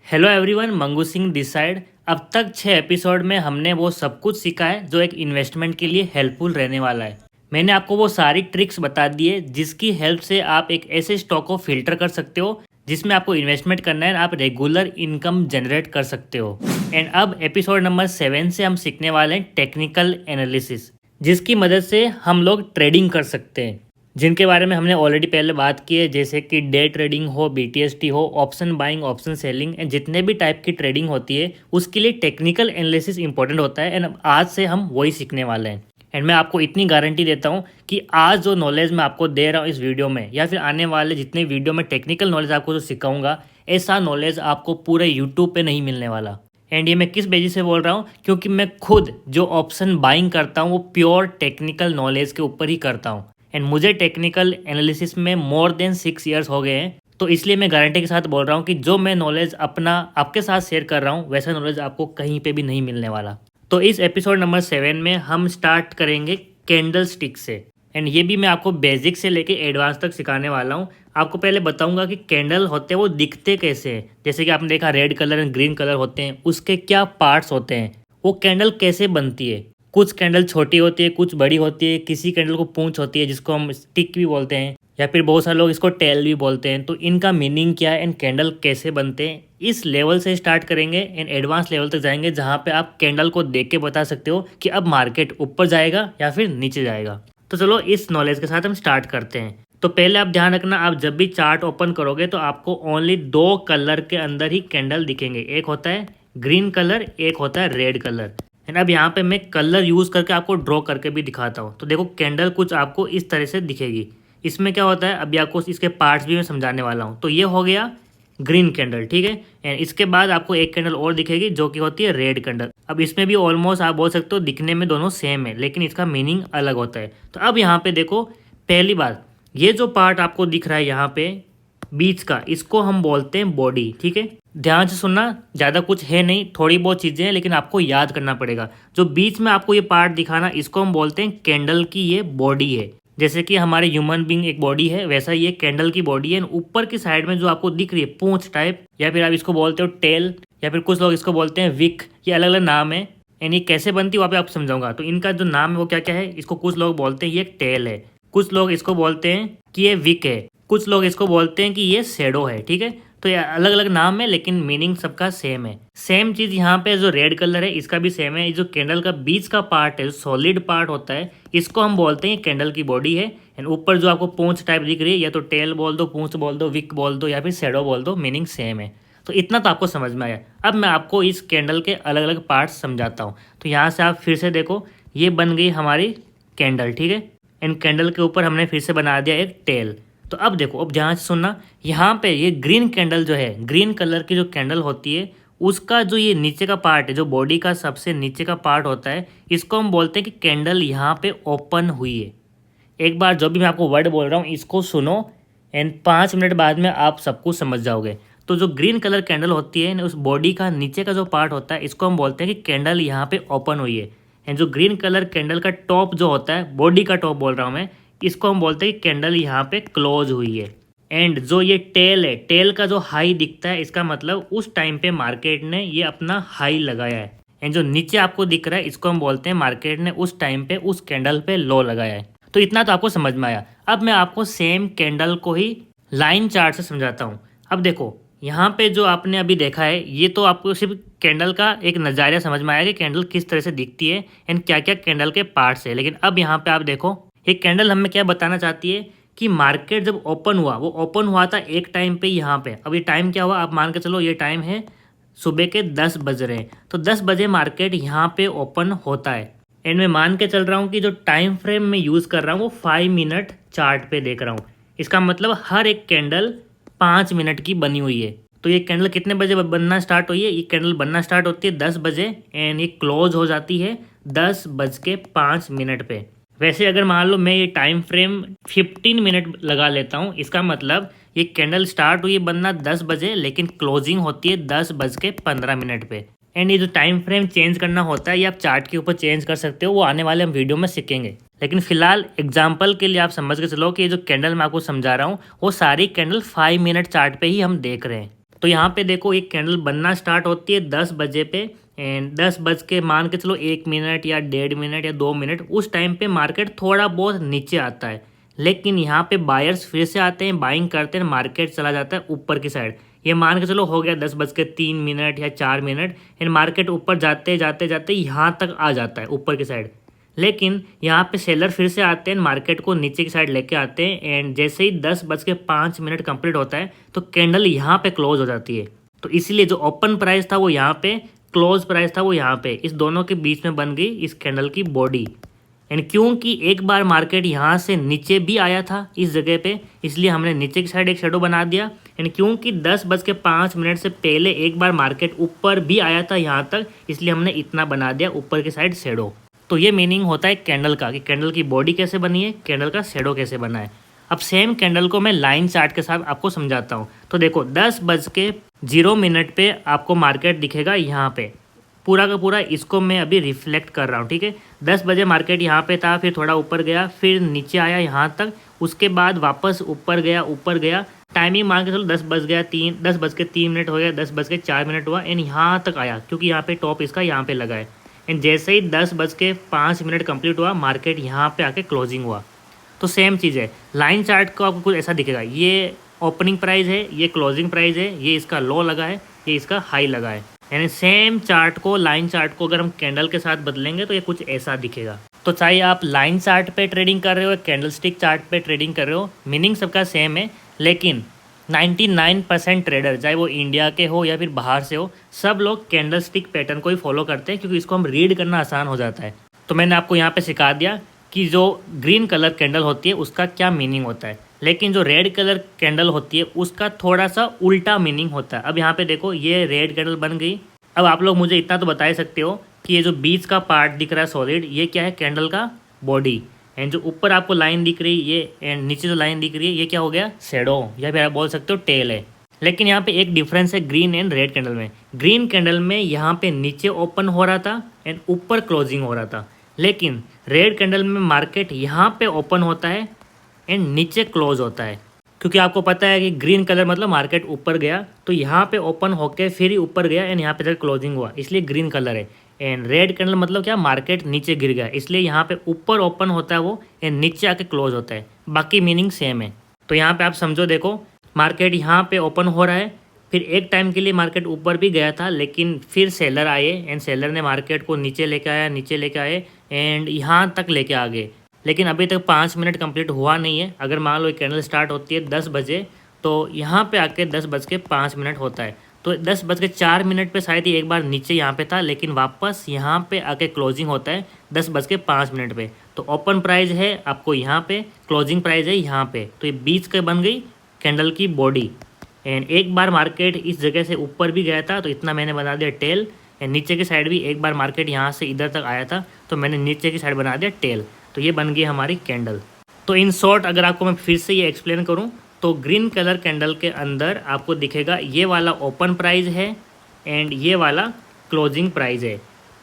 Hello everyone, Mangu Singh this side. अब तक 6 episode में हमने वो सब कुछ सीखा है जो एक इन्वेस्टमेंट के लिए हेल्पफुल रहने वाला है। मैंने आपको वो सारी ट्रिक्स बता दी है जिसकी हेल्प से आप एक ऐसे स्टॉक को फिल्टर कर सकते हो जिसमें आपको इन्वेस्टमेंट करना है, आप रेगुलर इनकम जनरेट कर सकते हो। एंड अब एपिसोड नंबर 7 से हम सीखने वाले हैं टेक्निकल एनालिसिस, जिसकी मदद से हम लोग ट्रेडिंग कर सकते हैं, जिनके बारे में हमने ऑलरेडी पहले बात की है, जैसे कि डे ट्रेडिंग हो, BTST हो, option buying, option selling, and जितने भी टाइप की ट्रेडिंग होती है उसके लिए टेक्निकल एनालिसिस इंपॉर्टेंट होता है। एंड आज से हम वही सीखने वाले हैं। एंड मैं आपको इतनी गारंटी देता हूँ कि आज जो नॉलेज मैं आपको दे रहा हूँ इस वीडियो में, या फिर आने वाले जितने वीडियो में टेक्निकल नॉलेज आपको जो सिखाऊंगा, ऐसा नॉलेज आपको पूरे यूट्यूब पे नहीं मिलने वाला। एंड ये मैं किस बेसिस से बोल रहा हूँ, क्योंकि मैं खुद जो ऑप्शन बाइंग करता हूँ वो प्योर टेक्निकल नॉलेज के ऊपर ही करता हूँ। एंड मुझे टेक्निकल एनालिसिस में मोर देन 6 ईयर्स हो गए हैं, तो इसलिए मैं गारंटी के साथ बोल रहा हूँ कि जो मैं नॉलेज अपना आपके साथ शेयर कर रहा हूँ वैसा नॉलेज आपको कहीं पे भी नहीं मिलने वाला। तो इस एपिसोड नंबर 7 में हम स्टार्ट करेंगे कैंडल स्टिक से। एंड ये भी मैं आपको बेसिक से लेके एडवांस तक सिखाने वाला हूँ। आपको पहले बताऊंगा कि कैंडल होते हैं वो दिखते कैसे हैं। जैसे कि आपने देखा red colour and green colour होते हैं, उसके क्या पार्ट्स होते हैं, वो कैंडल कैसे बनती है। कुछ कैंडल छोटी होती है, कुछ बड़ी होती है, किसी कैंडल को पूंछ होती है जिसको हम स्टिक भी बोलते हैं, या फिर बहुत सारे लोग इसको टेल भी बोलते हैं। तो इनका मीनिंग क्या है एंड कैंडल कैसे बनते हैं, इस लेवल से स्टार्ट करेंगे एंड एडवांस लेवल तक जाएंगे, जहाँ पे आप कैंडल को देख के बता सकते हो कि अब मार्केट ऊपर जाएगा या फिर नीचे जाएगा। तो चलो इस नॉलेज के साथ हम स्टार्ट करते हैं। तो पहले आप ध्यान रखना, आप जब भी चार्ट ओपन करोगे तो आपको ओनली 2 कलर के अंदर ही कैंडल दिखेंगे। एक होता है ग्रीन कलर, एक होता है रेड कलर। एंड अब यहाँ पे मैं कलर यूज़ करके आपको ड्रॉ करके भी दिखाता हूँ। तो देखो कैंडल कुछ आपको इस तरह से दिखेगी। इसमें क्या होता है अभी आपको इसके पार्ट्स भी मैं समझाने वाला हूँ। तो ये हो गया ग्रीन कैंडल, ठीक है। एंड इसके बाद आपको एक कैंडल और दिखेगी जो कि होती है रेड कैंडल। अब इसमें भी ऑलमोस्ट आप बोल सकते हो दिखने में दोनों सेम है, लेकिन इसका मीनिंग अलग होता है। तो अब यहाँ पे देखो, पहली बात, ये जो पार्ट आपको दिख रहा है यहाँ पे बीच का, इसको हम बोलते हैं बॉडी, ठीक है। ध्यान से सुनना, ज़्यादा कुछ है नहीं, थोड़ी बहुत चीज़ें हैं लेकिन आपको याद करना पड़ेगा। जो बीच में आपको ये पार्ट दिखाना, इसको हम बोलते हैं कैंडल की ये बॉडी है। जैसे कि हमारे ह्यूमन बींग एक बॉडी है, वैसा ये कैंडल की बॉडी है। ऊपर की साइड में जो आपको दिख रही है पूंछ टाइप, या फिर आप इसको बोलते हो टेल, या फिर कुछ लोग इसको बोलते हैं विक, ये अलग अलग नाम है। एंड ये कैसे बनती है वहाँ पे आपको समझाऊंगा। तो इनका जो नाम है वो क्या क्या है, इसको कुछ लोग बोलते हैं ये टेल है, कुछ लोग इसको बोलते हैं कि ये विक है, कुछ लोग इसको बोलते हैं कि ये शेडो है, ठीक है। तो ये अलग अलग नाम है लेकिन मीनिंग सबका सेम है। सेम चीज़ यहाँ पे जो रेड कलर है इसका भी सेम है। जो कैंडल का बीच का पार्ट है, जो सॉलिड पार्ट होता है, इसको हम बोलते हैं कैंडल की बॉडी है। एंड ऊपर जो आपको पूंछ टाइप दिख रही है, या तो टेल बोल दो, पूंछ बोल दो, विक बोल दो, या फिर शेडो बोल दो, मीनिंग सेम है। तो इतना तो आपको समझ में आया। अब मैं आपको इस कैंडल के अलग अलग पार्ट्स समझाता हूँ। तो यहाँ से आप फिर से देखो, ये बन गई हमारी कैंडल, ठीक है। एंड कैंडल के ऊपर हमने फिर से बना दिया एक टेल। तो अब देखो, अब ध्यान से सुनना, यहाँ पे ये ग्रीन कैंडल जो है, ग्रीन कलर की जो कैंडल होती है, उसका जो ये नीचे का पार्ट है, जो बॉडी का सबसे नीचे का पार्ट होता है, इसको हम बोलते हैं कि कैंडल यहाँ पे ओपन हुई है। एक बार जो भी मैं आपको वर्ड बोल रहा हूँ इसको सुनो, एंड 5 मिनट बाद में आप सब कुछ समझ जाओगे। तो जो ग्रीन कलर कैंडल होती है, उस बॉडी का नीचे का जो पार्ट होता है, इसको हम बोलते हैं कि कैंडल यहाँ पे ओपन हुई है। एंड जो ग्रीन कलर कैंडल का टॉप जो होता है, बॉडी का टॉप बोल रहा हूँ मैं, इसको हम बोलते हैं कि कैंडल यहाँ पे क्लोज हुई है। एंड जो ये टेल है, टेल का जो हाई दिखता है, इसका मतलब उस टाइम पे मार्केट ने ये अपना हाई लगाया है। एंड जो नीचे आपको दिख रहा है, इसको हम बोलते हैं मार्केट ने उस टाइम पे उस कैंडल पे लो लगाया है। तो इतना तो आपको समझ में आया। अब मैं आपको सेम कैंडल को ही लाइन चार्ट से समझाता हूँ। अब देखो, यहाँ पे जो आपने अभी देखा है, ये तो आपको सिर्फ कैंडल का एक नज़ारा समझ में आया कि कैंडल किस तरह से दिखती है एंड क्या क्या कैंडल के पार्ट्स है। लेकिन अब यहाँ पे आप देखो, ये कैंडल हमें क्या बताना चाहती है कि मार्केट जब ओपन हुआ, वो ओपन हुआ था एक टाइम पे यहाँ पे। अब ये टाइम क्या हुआ, आप मान के चलो ये टाइम है सुबह के 10 बज रहे हैं। तो 10 बजे मार्केट यहाँ पे ओपन होता है। एंड मैं मान के चल रहा हूँ कि जो टाइम फ्रेम मैं यूज़ कर रहा हूँ वो 5 मिनट चार्ट पे देख रहा हूँ। इसका मतलब हर एक कैंडल 5 मिनट की बनी हुई है। तो ये कैंडल कितने बजे बनना स्टार्ट हुई है, ये कैंडल बनना स्टार्ट होती है 10 बजे एंड ये क्लोज हो जाती है 10:05 पे। वैसे अगर मान लो मैं ये टाइम फ्रेम 15 मिनट लगा लेता हूँ, इसका मतलब ये कैंडल स्टार्ट हुई बनना 10 बजे लेकिन क्लोजिंग होती है 10:15 पे। एंड ये जो टाइम फ्रेम चेंज करना होता है ये आप चार्ट के ऊपर चेंज कर सकते हो, वो आने वाले हम वीडियो में सीखेंगे। लेकिन फिलहाल एग्जाम्पल के लिए आप समझ के चलो कि ये जो कैंडल मैं आपको समझा रहा हूँ वो सारी कैंडल 5 मिनट चार्ट पे ही हम देख रहे हैं। तो यहाँ पे देखो एक कैंडल बनना स्टार्ट होती है 10 बजे पे, एंड 10 बज के मान के चलो 1 मिनट या 1.5 मिनट या 2 मिनट, उस टाइम पे मार्केट थोड़ा बहुत नीचे आता है। लेकिन यहाँ पे बायर्स फिर से आते हैं, बाइंग करते हैं, मार्केट चला जाता है ऊपर की साइड। ये मान के चलो हो गया 10 बज के 3 मिनट या 4 मिनट, एंड मार्केट ऊपर जाते जाते जाते यहाँ तक आ जाता है ऊपर की साइड। लेकिन यहाँ पे सेलर फिर से आते हैं, मार्केट को नीचे की साइड लेके आते हैं, एंड जैसे ही 10 बज के 5 मिनट कंप्लीट होता है तो कैंडल यहाँ पे क्लोज हो जाती है। तो इसीलिए जो ओपन प्राइस था वो यहाँ पे, क्लोज प्राइस था वो यहाँ पे, इस दोनों के बीच में बन गई इस कैंडल की बॉडी। एंड क्योंकि एक बार मार्केट यहाँ से नीचे भी आया था इस जगह पे, इसलिए हमने नीचे की साइड एक शेडो बना दिया। एंड क्योंकि 10 बज के 5 मिनट से पहले एक बार मार्केट ऊपर भी आया था यहाँ तक, इसलिए हमने इतना बना दिया ऊपर की साइड शेडो। तो ये मीनिंग होता है कैंडल का, कि कैंडल की बॉडी कैसे बनी है, कैंडल का शेडो कैसे बना है। अब सेम कैंडल को मैं लाइन चार्ट के साथ आपको समझाता हूँ। तो देखो 10 बज के 0 मिनट पे आपको मार्केट दिखेगा यहाँ पे, पूरा का पूरा इसको मैं अभी रिफ्लेक्ट कर रहा हूँ, ठीक है। 10 बजे मार्केट यहाँ पे था, फिर थोड़ा ऊपर गया, फिर नीचे आया यहाँ तक, उसके बाद वापस ऊपर गया। टाइमिंग मान के चलो 10 बज के 3 मिनट हो गया, 10 बज के 4 मिनट हुआ, एंड यहाँ तक आया क्योंकि यहाँ पे टॉप इसका यहाँ पे लगा है। एंड जैसे ही 10 बज के 5 मिनट कंप्लीट हुआ, मार्केट यहाँ पे आके क्लोजिंग हुआ। तो सेम चीज़ है, लाइन चार्ट को आपको कुछ ऐसा दिखेगा, ये ओपनिंग प्राइस है, ये क्लोजिंग प्राइस है, ये इसका लो लगा है, ये इसका हाई लगा है। यानी सेम चार्ट को, लाइन चार्ट को अगर हम कैंडल के साथ बदलेंगे तो ये कुछ ऐसा दिखेगा। तो चाहे आप लाइन चार्ट पे ट्रेडिंग कर रहे हो, कैंडल स्टिक चार्ट पे ट्रेडिंग कर रहे हो, मीनिंग सबका सेम है। लेकिन 99% ट्रेडर, चाहे वो इंडिया के हो या फिर बाहर से हो, सब लोग कैंडल स्टिक पैटर्न को ही फॉलो करते हैं, क्योंकि इसको हम रीड करना आसान हो जाता है। तो मैंने आपको यहाँ पे सिखा दिया कि जो ग्रीन कलर कैंडल होती है उसका क्या मीनिंग होता है, लेकिन जो रेड कलर कैंडल होती है उसका थोड़ा सा उल्टा मीनिंग होता है। अब यहाँ पे देखो ये रेड कैंडल बन गई। अब आप लोग मुझे इतना तो बता ही सकते हो कि ये जो बीच का पार्ट दिख रहा है सॉलिड, ये क्या है, कैंडल का बॉडी। एंड जो ऊपर आपको लाइन दिख रही है ये, एंड नीचे जो लाइन दिख रही है ये क्या हो गया, शेडो, या फिर आप बोल सकते हो टेल है। लेकिन यहाँ पे एक डिफरेंस है ग्रीन एंड रेड कैंडल में। ग्रीन कैंडल में यहाँ पे नीचे ओपन हो रहा था एंड ऊपर क्लोजिंग हो रहा था, लेकिन रेड कैंडल में मार्केट यहाँ पे ओपन होता है एंड नीचे क्लोज होता है। क्योंकि आपको पता है कि ग्रीन कलर मतलब मार्केट ऊपर गया, तो यहाँ पे ओपन होके फिर ही ऊपर गया एंड यहाँ पे जाकर क्लोजिंग हुआ, इसलिए ग्रीन कलर है। एंड रेड कैंडल मतलब क्या, मार्केट नीचे गिर गया, इसलिए यहाँ पे ऊपर ओपन होता है वो एंड नीचे आके क्लोज होता है। बाकी मीनिंग सेम है। तो यहाँ पे आप समझो, देखो मार्केट यहाँ पे ओपन हो रहा है, फिर एक टाइम के लिए मार्केट ऊपर भी गया था, लेकिन फिर सेलर आए एंड सेलर ने मार्केट को नीचे लेके आए एंड यहाँ तक लेके आ गए। लेकिन अभी तक 5 मिनट कंप्लीट हुआ नहीं है। अगर मान लो कैंडल स्टार्ट होती है 10 बजे, तो यहाँ पे आके 10 बज के 5 मिनट होता है, तो 10 बज के 4 मिनट पे शायद ही एक बार नीचे यहाँ पे था, लेकिन वापस यहाँ पे आके क्लोजिंग होता है 10 बज के 5 मिनट पे। तो ओपन प्राइस है आपको यहाँ पे, क्लोजिंग प्राइस है यहाँ पे, तो ये बीच के बन गई कैंडल की बॉडी। एंड एक बार मार्केट इस जगह से ऊपर भी गया था, तो इतना मैंने बना दिया टेल। एंड नीचे की साइड भी एक बार मार्केट यहाँ से इधर तक आया था, तो मैंने नीचे की साइड बना दिया टेल। तो ये बन गई हमारी कैंडल। तो इन शॉर्ट अगर आपको मैं फिर से ये एक्सप्लेन करूँ, तो ग्रीन कलर कैंडल के अंदर आपको दिखेगा ये वाला ओपन प्राइस है एंड ये वाला क्लोजिंग प्राइस है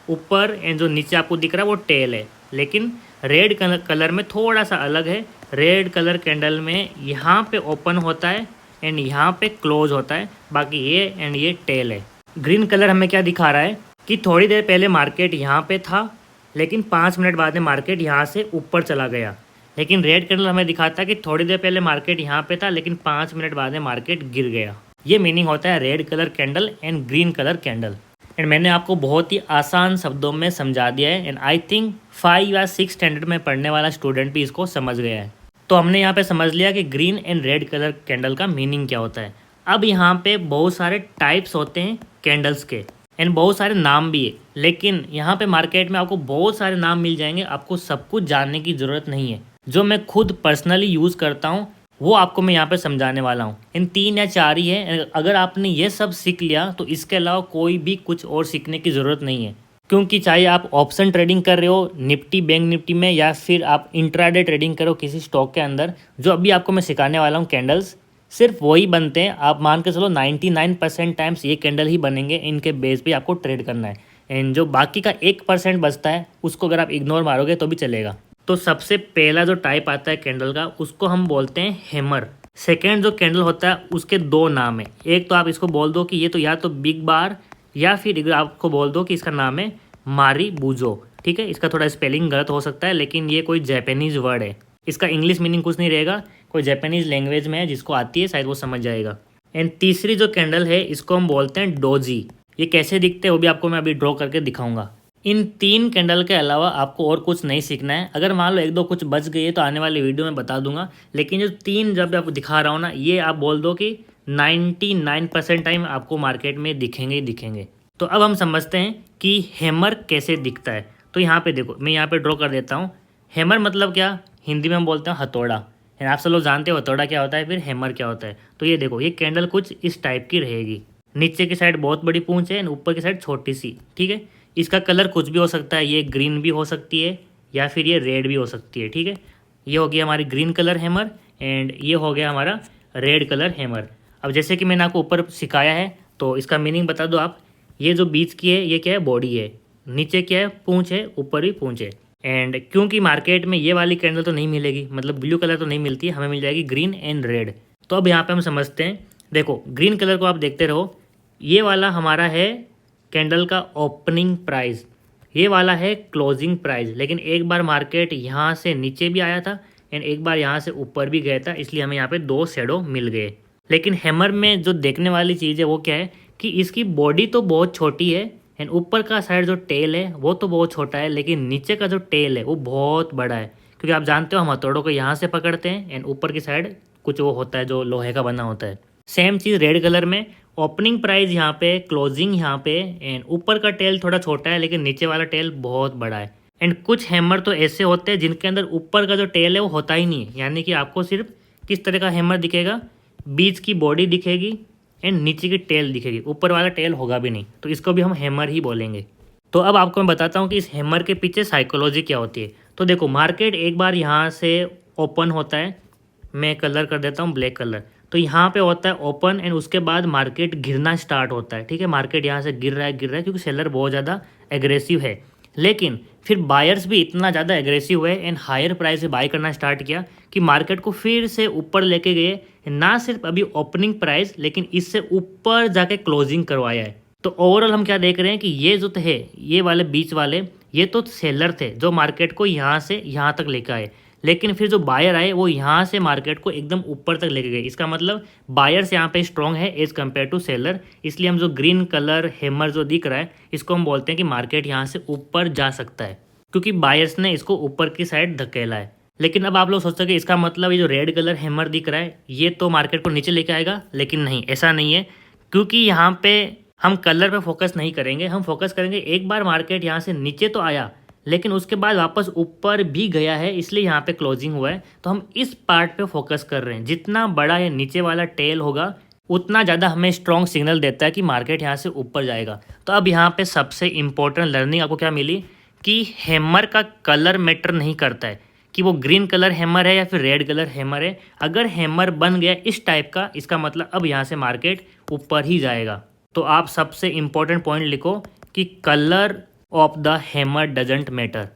ऊपर, एंड जो नीचे आपको दिख रहा है वो टेल है। लेकिन रेड कलर में थोड़ा सा अलग है। रेड कलर कैंडल में यहाँ पे ओपन होता है एंड यहाँ पे क्लोज होता है, बाकी ये एंड ये टेल है। ग्रीन कलर हमें क्या दिखा रहा है कि थोड़ी देर पहले मार्केट यहाँ पे था, लेकिन 5 मिनट बाद में मार्केट यहाँ से ऊपर चला गया। लेकिन रेड कैंडल हमें दिखाता है कि थोड़ी देर पहले मार्केट यहाँ पे था, लेकिन 5 मिनट बाद में मार्केट गिर गया। ये मीनिंग होता है red colour candle and green colour candle. And मैंने आपको बहुत ही आसान शब्दों में समझा दिया है, एंड आई थिंक 5 या 6 स्टैंडर्ड में पढ़ने वाला स्टूडेंट भी इसको समझ गया है। तो हमने यहाँ पे समझ लिया कि green and red colour candle का मीनिंग क्या होता है। अब यहाँ पे बहुत सारे टाइप्स होते हैं कैंडल्स के, एंड बहुत सारे नाम भी है, लेकिन यहाँ पे मार्केट में आपको बहुत सारे नाम मिल जाएंगे, आपको सब कुछ जानने की ज़रूरत नहीं है। जो मैं खुद पर्सनली यूज़ करता हूँ वो आपको मैं यहाँ पे समझाने वाला हूँ। इन 3 या 4 ही है। अगर आपने ये सब सीख लिया तो इसके अलावा कोई भी कुछ और सीखने की ज़रूरत नहीं है, क्योंकि चाहे आप ऑप्शन ट्रेडिंग कर रहे हो निफ्टी बैंक निफ्टी में, या फिर आप इंट्राडे ट्रेडिंग करो किसी स्टॉक के अंदर, जो अभी आपको मैं सिखाने वाला हूँ कैंडल्स सिर्फ वही बनते हैं। आप मान के चलो 99% टाइम्स ये कैंडल ही बनेंगे, इनके बेस पे आपको ट्रेड करना है। एंड जो बाकी का 1% बचता है उसको अगर आप इग्नोर मारोगे तो भी चलेगा। तो सबसे पहला जो टाइप आता है कैंडल का, उसको हम बोलते हैं हैमर। सेकेंड जो कैंडल होता है उसके दो नाम है। एक तो आप इसको बोल दो कि ये तो या तो बिग बार, या फिर आपको बोल दो कि इसका नाम है मारी बूजो। ठीक है, इसका थोड़ा स्पेलिंग गलत हो सकता है, लेकिन ये कोई जापानीज़ वर्ड है। इसका इंग्लिश मीनिंग कुछ नहीं रहेगा, कोई जापानीज़ लैंग्वेज में है, जिसको आती है शायद वो समझ जाएगा। एंड तीसरी जो कैंडल है इसको हम बोलते हैं डोजी। ये कैसे दिखते हैं वो भी आपको मैं अभी ड्रॉ करके दिखाऊंगा। इन 3 कैंडल के अलावा आपको और कुछ नहीं सीखना है। अगर मान लो 1-2 कुछ बच गई है तो आने वाली वीडियो में बता दूंगा, लेकिन जो 3 जब आपको दिखा रहा हूँ ना, ये आप बोल दो कि 99% टाइम आपको मार्केट में दिखेंगे ही दिखेंगे। तो अब हम समझते हैं कि हैमर कैसे दिखता है। तो यहाँ पे देखो, मैं यहाँ पे ड्रॉ कर देता हूँ। हैमर मतलब क्या, हिंदी में हम बोलते हैं हथौड़ा। आप सब लोग जानते हो हथौड़ा क्या होता है, फिर हैमर क्या होता है। तो ये देखो, ये कैंडल कुछ इस टाइप की रहेगी। नीचे की साइड बहुत बड़ी पूंछ है, ऊपर की साइड छोटी सी। ठीक है, इसका कलर कुछ भी हो सकता है, ये ग्रीन भी हो सकती है या फिर ये रेड भी हो सकती है। ठीक है, ये हो गया हमारी ग्रीन कलर हैमर, एंड ये हो गया हमारा रेड कलर हैमर। अब जैसे कि मैंने आपको ऊपर सिखाया है, तो इसका मीनिंग बता दो आप। ये जो बीच की है ये क्या है, बॉडी है। नीचे क्या है, पूंछ है, ऊपर भी पूंछ है। एंड क्योंकि मार्केट में ये वाली कैंडल तो नहीं मिलेगी, मतलब ब्लू कलर तो नहीं मिलती है, हमें मिल जाएगी ग्रीन एंड रेड। तो अब यहाँ पे हम समझते हैं। देखो, ग्रीन कलर को आप देखते रहो, ये वाला हमारा है कैंडल का ओपनिंग प्राइस, ये वाला है क्लोजिंग प्राइस। लेकिन एक बार मार्केट यहाँ से नीचे भी आया था एंड एक बार यहाँ से ऊपर भी गया था, इसलिए हमें यहाँ पे 2 शैडो मिल गए। लेकिन हैमर में जो देखने वाली चीज़ है वो क्या है कि इसकी बॉडी तो बहुत छोटी है एंड ऊपर का साइड जो टेल है वो तो बहुत छोटा है, लेकिन नीचे का जो टेल है वो बहुत बड़ा है। क्योंकि आप जानते हो हम हथौड़ों को यहाँ से पकड़ते हैं एंड ऊपर की साइड कुछ वो होता है जो लोहे का बना होता है। सेम चीज़ रेड कलर में, ओपनिंग प्राइस यहाँ पे, क्लोजिंग यहाँ पे, एंड ऊपर का टेल थोड़ा छोटा है लेकिन नीचे वाला टेल बहुत बड़ा है। एंड कुछ हैमर तो ऐसे होते हैं जिनके अंदर ऊपर का जो टेल है वो होता ही नहीं है, यानी कि आपको सिर्फ किस तरह का हैमर दिखेगा, बीच की बॉडी दिखेगी एंड नीचे की टेल दिखेगी, ऊपर वाला टेल होगा भी नहीं। तो इसको भी हम हैमर ही बोलेंगे। तो अब आपको मैं बताता हूँ कि इस हैमर के पीछे साइकोलॉजी क्या होती है। तो देखो, मार्केट एक बार यहाँ से ओपन होता है, मैं कलर कर देता हूँ ब्लैक कलर। तो यहाँ पे होता है ओपन एंड उसके बाद मार्केट गिरना स्टार्ट होता है। ठीक है, मार्केट यहाँ से गिर रहा है क्योंकि सेलर बहुत ज़्यादा एग्रेसिव है। लेकिन फिर बायर्स भी इतना ज़्यादा एग्रेसिव हुए एंड हायर प्राइस से बाय करना स्टार्ट किया कि मार्केट को फिर से ऊपर लेके गए। ना सिर्फ अभी ओपनिंग प्राइस, लेकिन इससे ऊपर जाके क्लोजिंग करवाया है। तो ओवरऑल हम क्या देख रहे हैं कि ये जो है, ये वाले बीच वाले, ये तो सेलर थे जो मार्केट को यहाँ से यहाँ तक लेकर आए। लेकिन फिर जो बायर आए वो यहाँ से मार्केट को एकदम ऊपर तक लेके गए। इसका मतलब बायर्स यहाँ पे स्ट्रॉन्ग है एज कम्पेयर टू सेलर। इसलिए हम जो ग्रीन कलर हैमर जो दिख रहा है, इसको हम बोलते हैं कि मार्केट यहाँ से ऊपर जा सकता है, क्योंकि बायर्स ने इसको ऊपर की साइड धकेला है। लेकिन अब आप लोग सोचते हैं कि इसका मतलब ये जो रेड कलर हैमर दिख रहा है ये तो मार्केट को नीचे लेके आएगा, लेकिन नहीं, ऐसा नहीं है। क्योंकि यहाँ पे हम कलर पे फोकस नहीं करेंगे, हम फोकस करेंगे एक बार मार्केट यहाँ से नीचे तो आया लेकिन उसके बाद वापस ऊपर भी गया है, इसलिए यहाँ पे क्लोजिंग हुआ है। तो हम इस पार्ट पे फोकस कर रहे हैं। जितना बड़ा ये नीचे वाला टेल होगा उतना ज़्यादा हमें स्ट्रॉन्ग सिग्नल देता है कि मार्केट यहाँ से ऊपर जाएगा। तो अब यहाँ पे सबसे इम्पोर्टेंट लर्निंग आपको क्या मिली कि हैमर का कलर मैटर नहीं करता है कि वो ग्रीन कलर हैमर है या फिर रेड कलर हैमर है। अगर हैमर बन गया इस टाइप का, इसका मतलब अब यहाँ से मार्केट ऊपर ही जाएगा। तो आप सबसे इम्पोर्टेंट पॉइंट लिखो कि colour of the hammer doesn't matter.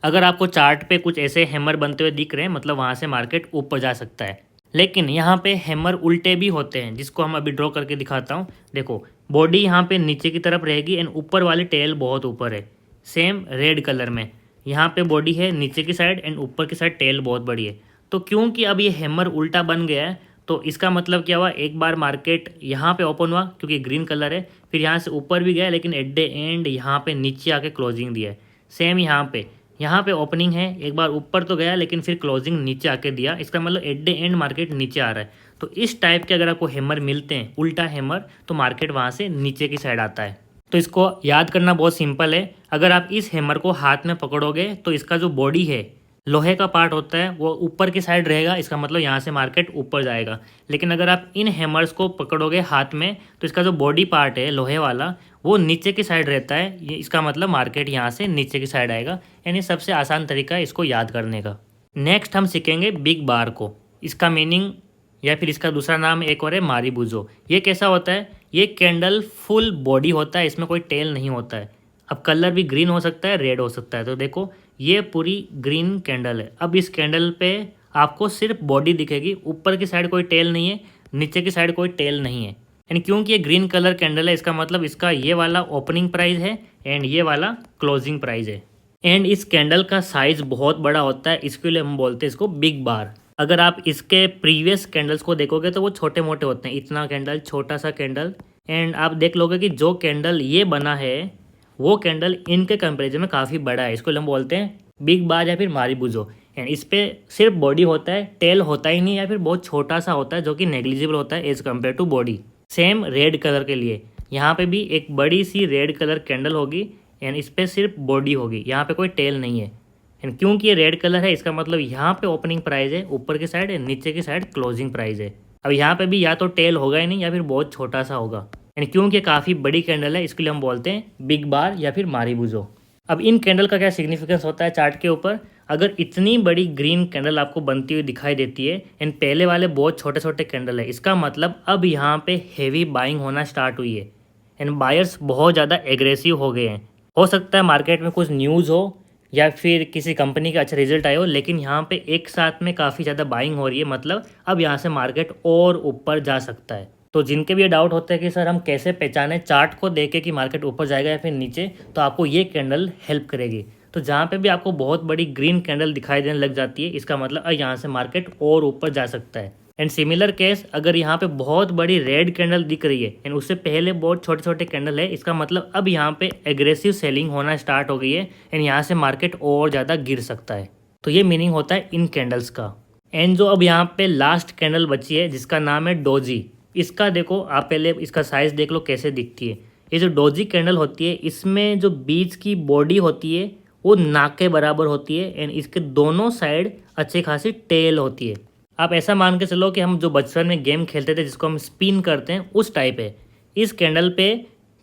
अगर आपको चार्ट पे कुछ ऐसे हैमर बनते हुए दिख रहे हैं, मतलब वहाँ से मार्केट ऊपर जा सकता है। लेकिन यहाँ पे हैमर उल्टे भी होते हैं, जिसको हम अभी ड्रॉ करके दिखाता हूँ। देखो, बॉडी यहाँ पे नीचे की तरफ रहेगी एंड ऊपर वाली टेल बहुत ऊपर है। सेम रेड कलर में यहाँ पे बॉडी है नीचे की साइड एंड ऊपर की साइड टेल बहुत बड़ी है। तो क्योंकि अब ये हैमर उल्टा बन गया है, तो इसका मतलब क्या हुआ, एक बार मार्केट यहाँ पे ओपन हुआ क्योंकि ग्रीन कलर है, फिर यहाँ से ऊपर भी गया लेकिन एट द एंड यहाँ पे नीचे आके क्लोजिंग दिया है। सेम यहाँ पे ओपनिंग है, एक बार ऊपर तो गया लेकिन फिर क्लोजिंग नीचे आके दिया। इसका मतलब एट द एंड मार्केट नीचे आ रहा है। तो इस टाइप के अगर आपको हैमर मिलते हैं उल्टा हैमर, तो मार्केट वहाँ से नीचे की साइड आता है। तो इसको याद करना बहुत सिंपल है। अगर आप इस हैमर को हाथ में पकड़ोगे तो इसका जो बॉडी है, लोहे का पार्ट होता है, वो ऊपर की साइड रहेगा। इसका मतलब यहाँ से मार्केट ऊपर जाएगा। लेकिन अगर आप इन हैमर्स को पकड़ोगे हाथ में तो इसका जो बॉडी पार्ट है लोहे वाला, वो नीचे की साइड रहता है। ये इसका मतलब मार्केट यहाँ से नीचे की साइड आएगा। यानी सबसे आसान तरीका है इसको याद करने का। नेक्स्ट हम सीखेंगे बिग बार को। इसका मीनिंग या फिर इसका दूसरा नाम एक और है मारी बुजो। ये कैसा होता है, ये कैंडल फुल बॉडी होता है, इसमें कोई टेल नहीं होता है। अब कलर भी ग्रीन हो सकता है, रेड हो सकता है। तो देखो, ये पूरी ग्रीन कैंडल है। अब इस कैंडल पे आपको सिर्फ बॉडी दिखेगी, ऊपर की साइड कोई टेल नहीं है, नीचे की साइड कोई टेल नहीं है। एंड क्योंकि ये ग्रीन कलर कैंडल है, इसका मतलब इसका ये वाला ओपनिंग प्राइस है एंड ये वाला क्लोजिंग प्राइस है। एंड इस कैंडल का साइज बहुत बड़ा होता है, इसके लिए हम बोलते हैं इसको बिग बार। अगर आप इसके प्रीवियस कैंडल्स को देखोगे तो वो छोटे मोटे होते हैं, इतना कैंडल, छोटा सा कैंडल। एंड आप देख लोगे कि जो कैंडल ये बना है वो कैंडल इनके कंपेरिजन में काफ़ी बड़ा है, इसको हम बोलते हैं बिग बार या फिर मारीबुजो। एंड इस पर सिर्फ बॉडी होता है, टेल होता ही नहीं, या फिर बहुत छोटा सा होता है जो कि नेग्लिजिबल होता है as compared to body. Same red colour के लिए यहाँ पे भी एक बड़ी सी रेड कलर कैंडल होगी एंड इस पर सिर्फ बॉडी होगी, यहाँ पे कोई टेल नहीं है। एंड क्योंकि ये रेड कलर है, इसका मतलब यहाँ पे ओपनिंग प्राइस है ऊपर की साइड, नीचे की साइड क्लोजिंग प्राइस है। अब यहाँ पे भी या तो टेल होगा ही नहीं या फिर बहुत छोटा सा होगा। एंड क्योंकि काफ़ी बड़ी कैंडल है, इसके लिए हम बोलते हैं बिग बार या फिर मारीबुजो। अब इन कैंडल का क्या सिग्निफिकेंस होता है चार्ट के ऊपर? अगर इतनी बड़ी ग्रीन कैंडल आपको बनती हुई दिखाई देती है एंड पहले वाले बहुत छोटे छोटे कैंडल है, इसका मतलब अब यहाँ पे हेवी बाइंग होना स्टार्ट हुई है एंड बायर्स बहुत ज़्यादा एग्रेसिव हो गए हैं। हो सकता है मार्केट में कुछ न्यूज़ हो या फिर किसी कंपनी का अच्छा रिजल्ट आया हो, लेकिन यहाँ पे एक साथ में काफ़ी ज़्यादा बाइंग हो रही है, मतलब अब यहाँ से मार्केट और ऊपर जा सकता है। तो जिनके भी ये डाउट होता है कि सर हम कैसे पहचानें चार्ट को देख के कि मार्केट ऊपर जाएगा या फिर नीचे, तो आपको ये कैंडल हेल्प करेगी। तो जहाँ पे भी आपको बहुत बड़ी ग्रीन कैंडल दिखाई देने लग जाती है, इसका मतलब अब यहाँ से मार्केट और ऊपर जा सकता है। एंड सिमिलर केस, अगर यहाँ पे बहुत बड़ी रेड कैंडल दिख रही है एंड उससे पहले बहुत छोटे छोटे कैंडल है, इसका मतलब अब यहाँ पे एग्रेसिव सेलिंग होना स्टार्ट हो गई है एंड यहाँ से मार्केट और ज़्यादा गिर सकता है। तो ये मीनिंग होता है इन कैंडल्स का। एंड जो अब यहाँ पे लास्ट कैंडल बची है जिसका नाम है डोजी, इसका देखो आप पहले इसका साइज़ देख लो कैसे दिखती है। ये जो डोजी कैंडल होती है, इसमें जो बीच की बॉडी होती है वो नाक के बराबर होती है एंड इसके दोनों साइड अच्छी खासी टेल होती है। आप ऐसा मान के चलो कि हम जो बचपन में गेम खेलते थे जिसको हम स्पिन करते हैं, उस टाइप है। इस कैंडल पे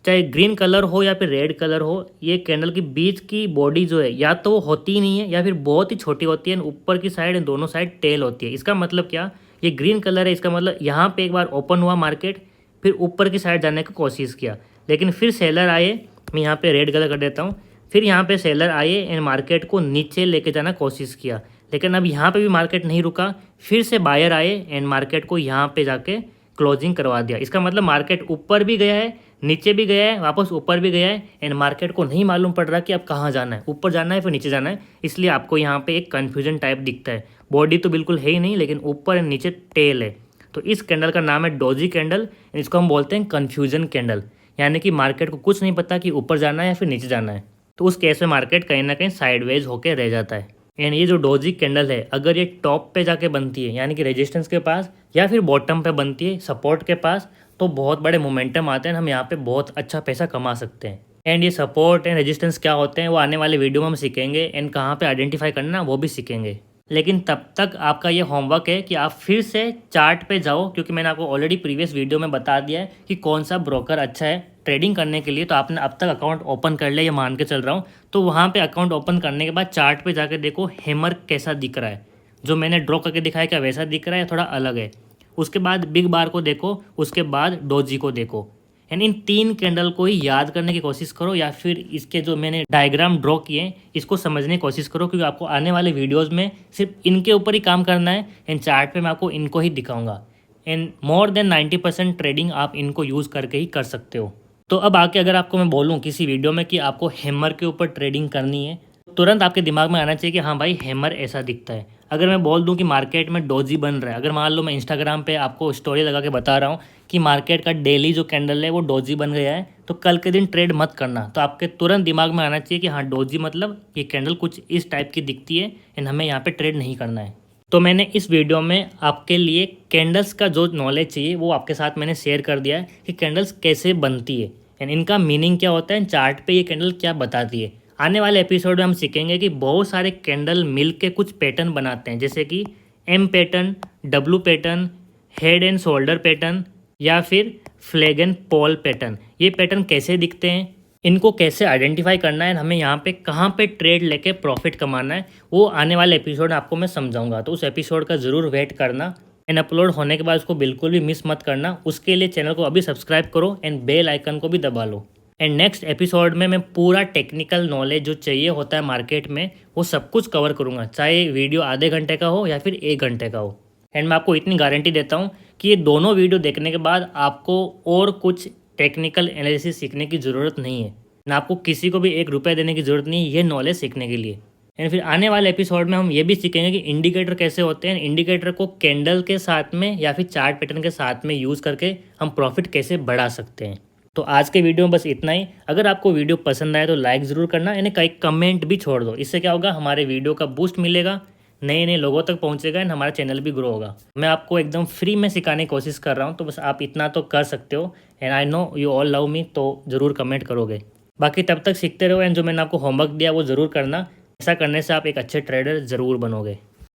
चाहे ग्रीन कलर हो या फिर रेड कलर हो, ये कैंडल की बीच की बॉडी जो है या तो वो होती ही नहीं है या फिर बहुत ही छोटी होती है, ऊपर की साइड दोनों साइड टेल होती है। इसका मतलब क्या, ये ग्रीन कलर है, इसका मतलब यहाँ पे एक बार ओपन हुआ मार्केट, फिर ऊपर की साइड जाने की कोशिश किया, लेकिन फिर सेलर आए, मैं यहाँ पे रेड कलर कर देता हूँ, फिर यहाँ पे सेलर आए एंड मार्केट को नीचे लेके जाना कोशिश किया, लेकिन अब यहाँ पे भी मार्केट नहीं रुका, फिर से बायर आए एंड मार्केट को यहाँ पे जाके क्लोजिंग करवा दिया। इसका मतलब मार्केट ऊपर भी गया है, नीचे भी गया है, वापस ऊपर भी गया है एंड मार्केट को नहीं मालूम पड़ रहा कि अब कहाँ जाना है, ऊपर जाना है फिर नीचे जाना है। इसलिए आपको यहाँ पे एक कन्फ्यूजन टाइप दिखता है, बॉडी तो बिल्कुल है ही नहीं, लेकिन ऊपर एंड नीचे टेल है। तो इस कैंडल का नाम है डोजी कैंडल, इसको हम बोलते हैं कन्फ्यूजन कैंडल, यानी कि मार्केट को कुछ नहीं पता कि ऊपर जाना है या फिर नीचे जाना है। तो उस केस में मार्केट कहीं ना कहीं साइडवेज होकर रह जाता है। एंड ये जो डोजी कैंडल है, अगर ये टॉप पे जाके बनती है यानी कि रेजिस्टेंस के पास, या फिर बॉटम पे बनती है सपोर्ट के पास, तो बहुत बड़े मोमेंटम आते हैं, हम यहाँ पे बहुत अच्छा पैसा कमा सकते हैं। एंड ये सपोर्ट एंड रेजिस्टेंस क्या होते हैं वो आने वाले वीडियो में हम सीखेंगे एंड कहाँ पे आइडेंटिफाई करना वो भी सीखेंगे। लेकिन तब तक आपका ये होमवर्क है कि आप फिर से चार्ट पे जाओ, क्योंकि मैंने आपको ऑलरेडी प्रीवियस वीडियो में बता दिया है कि कौन सा ब्रोकर अच्छा है ट्रेडिंग करने के लिए। तो आपने अब तक अकाउंट ओपन कर लिया, ये मान के चल रहा हूँ। तो वहाँ पे अकाउंट ओपन करने के बाद चार्ट पे जाके देखो हैमर कैसा दिख रहा है, जो मैंने ड्रॉ करके दिखाया क्या वैसा दिख रहा है या थोड़ा अलग है। उसके बाद बिग बार को देखो, उसके बाद डोजी को देखो, यानी इन तीन कैंडल को ही याद करने की कोशिश करो, या फिर इसके जो मैंने डायग्राम ड्रॉ किए इसको समझने की कोशिश करो, क्योंकि आपको आने वाले वीडियोस में सिर्फ इनके ऊपर ही काम करना है एंड चार्ट पे मैं आपको इनको ही दिखाऊंगा। एंड मोर देन 90% ट्रेडिंग आप इनको यूज़ करके ही कर सकते हो। तो अब आके अगर आपको मैं बोलूँ किसी वीडियो में कि आपको हैमर के ऊपर ट्रेडिंग करनी है, तुरंत आपके दिमाग में आना चाहिए कि हाँ भाई हैमर ऐसा दिखता है। अगर मैं बोल दूं कि मार्केट में डोजी बन रहा है, अगर मान लो मैं इंस्टाग्राम पे आपको स्टोरी लगा के बता रहा हूँ कि मार्केट का डेली जो कैंडल है वो डोजी बन गया है, तो कल के दिन ट्रेड मत करना। तो आपके तुरंत दिमाग में आना चाहिए कि हाँ डोजी मतलब ये कैंडल कुछ इस टाइप की दिखती है एंड हमें यहाँ पर ट्रेड नहीं करना है। तो मैंने इस वीडियो में आपके लिए कैंडल्स का जो नॉलेज चाहिए वो आपके साथ मैंने शेयर कर दिया है कि कैंडल्स कैसे बनती है एंड इनका मीनिंग क्या होता है, चार्ट पे ये कैंडल क्या बताती है। आने वाले एपिसोड में हम सीखेंगे कि बहुत सारे कैंडल मिल के कुछ पैटर्न बनाते हैं, जैसे कि M pattern, W pattern, head and shoulder pattern या फिर फ्लैग एंड पॉल पैटर्न। ये पैटर्न कैसे दिखते हैं, इनको कैसे आइडेंटिफाई करना है, हमें यहाँ पे कहाँ पे ट्रेड लेके प्रॉफिट कमाना है, वो आने वाले एपिसोड आपको मैं समझाऊंगा। तो उस एपिसोड का ज़रूर वेट करना एंड अपलोड होने के बाद उसको बिल्कुल भी मिस मत करना। उसके लिए चैनल को अभी सब्सक्राइब करो एंड बेल आइकन को भी दबा लो। एंड नेक्स्ट एपिसोड में मैं पूरा टेक्निकल नॉलेज जो चाहिए होता है मार्केट में वो सब कुछ कवर करूँगा, चाहे वीडियो आधे घंटे का हो या फिर 1 घंटे का हो। एंड मैं आपको इतनी गारंटी देता हूँ कि ये दोनों वीडियो देखने के बाद आपको और कुछ टेक्निकल एनालिसिस सीखने की ज़रूरत नहीं है, ना आपको किसी को भी 1 रुपये देने की ज़रूरत नहीं है ये नॉलेज सीखने के लिए। एंड फिर आने वाले एपिसोड में हम ये भी सीखेंगे कि इंडिकेटर कैसे होते हैं, इंडिकेटर को कैंडल के साथ में या फिर चार्ट पैटर्न के साथ में यूज़ करके हम प्रॉफिट कैसे बढ़ा सकते हैं। तो आज के वीडियो में बस इतना ही। अगर आपको वीडियो पसंद आए तो लाइक ज़रूर करना, यानी कई कमेंट भी छोड़ दो। इससे क्या होगा, हमारे वीडियो का बूस्ट मिलेगा, नए नए लोगों तक पहुंचेगा एंड हमारा चैनल भी ग्रो होगा। मैं आपको एकदम फ्री में सिखाने की कोशिश कर रहा हूं, तो बस आप इतना तो कर सकते हो। And I know you all love me, तो ज़रूर कमेंट करोगे। बाकी तब तक सीखते रहो एंड जो मैंने आपको होमवर्क दिया वो ज़रूर करना। ऐसा करने से आप एक अच्छे ट्रेडर ज़रूर बनोगे।